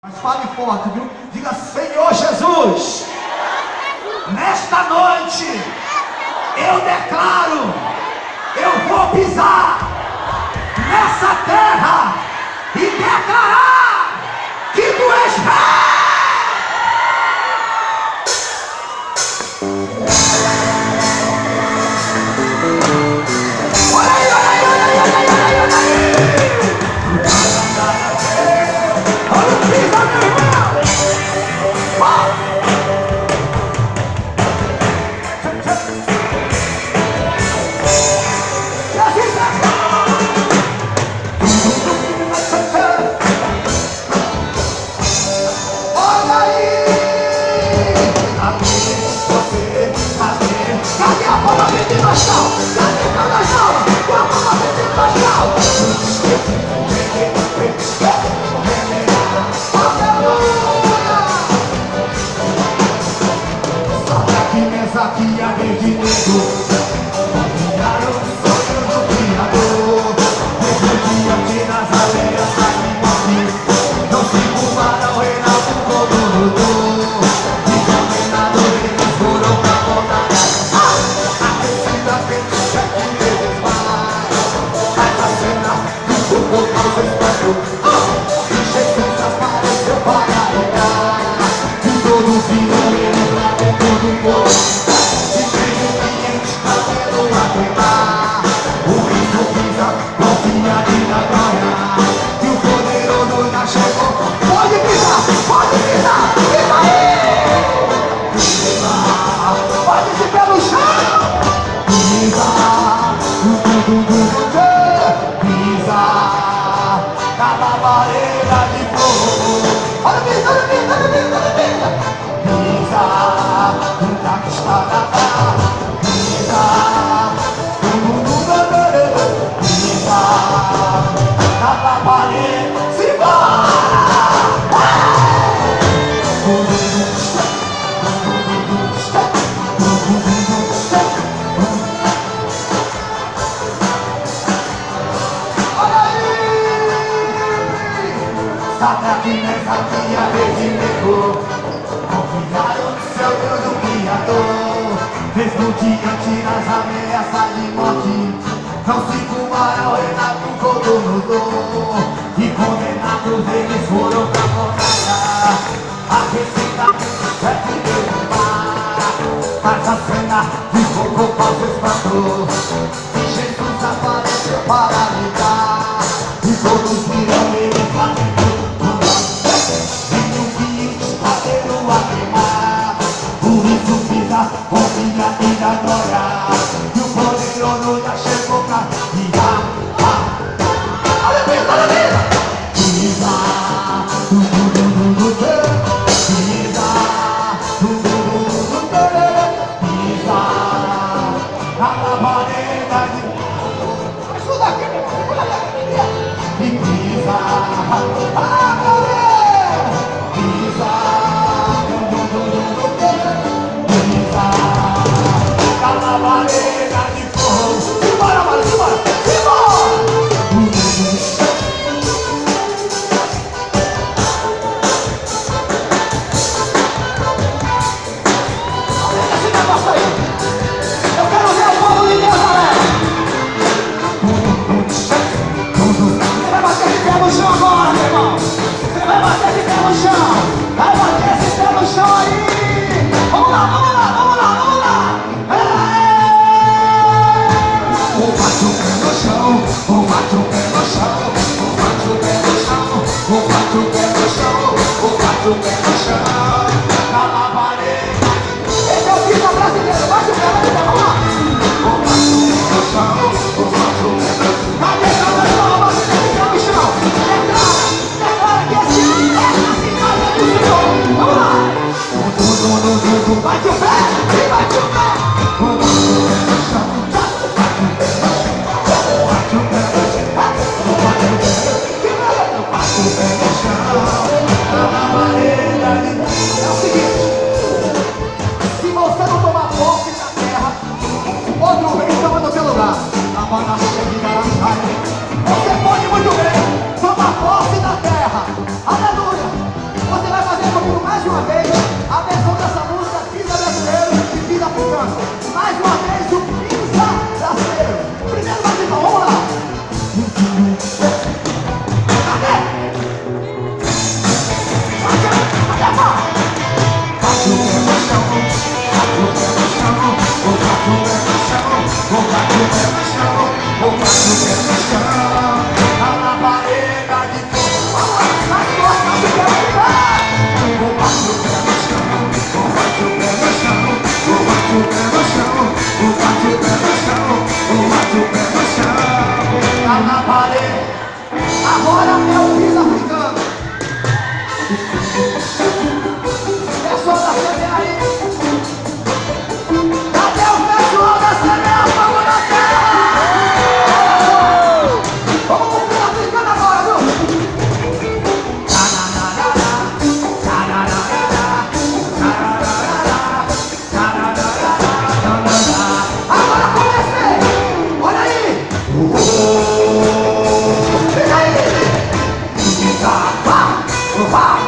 Mas fale forte, viu? Diga: Senhor Jesus, nesta noite eu declaro, eu vou pisar nessa terra e declarar que tu és rei. Olha aí, olha aí, olha aí, olha aí, olha aí, olha aí. Olha o pisa, meu irmão. Olha aí. Cadê a palma pentecostal? Cadê a palma? Com a palma pentecostal. Aqui a rede negro convidaram os sonhos do Criador. Desde o dia de Nazaré sai de morte, não se curvaram o Reinaldo Godolodô. E condenados eles foram pra montanha. A descida tem 7 vezes mais. Mas a cena do fogo causa espanto. E Jesus apareceu para reinar. E todo filho ele lá dentro do povo. Mesmo diante das ameaças de morte, não se curvaram, Renato Godolodô. E condenados eles foram pra montanha. A receita tem 7 vezes mais. Mas a cena de fogo causa espanto. E Jesus apareceu para lidar. E todos viram ele fazendo tudo. E o que está tendo a queimar. Por isso pisa confia e da glória. E o poderoso já chegou pra guiar. Olha bem, olha bem. Pisa, pisa na vareta de... Ajuda aqui, e pisa, na vareta de fogo. Simbora, mano, simbora, simbora. Olha esse negócio aí. Eu quero ver o povo de Deus, galera. Você vai bater de pé no chão agora, meu irmão. Você vai bater de pé no chão. Vai bater esse pé no chão aí. Vamos lá, vamos lá, vamos lá, vamos lá. Bate o pé no chão, bate o pé no chão, bate o pé no chão, bate o pé no chão, bate o pé no chão, na parede. Esse é o pista brasileiro, bate o pé, vamos lá. Bate o pé no chão, bate o pé no chão. Cadê a pessoa? Bate o pé no chão. Declara que esse é a cidade do Senhor. Vamos lá. Bate o pé e bate o pé. Bate o pé no chão. O pé no chão, na vareta de Uau!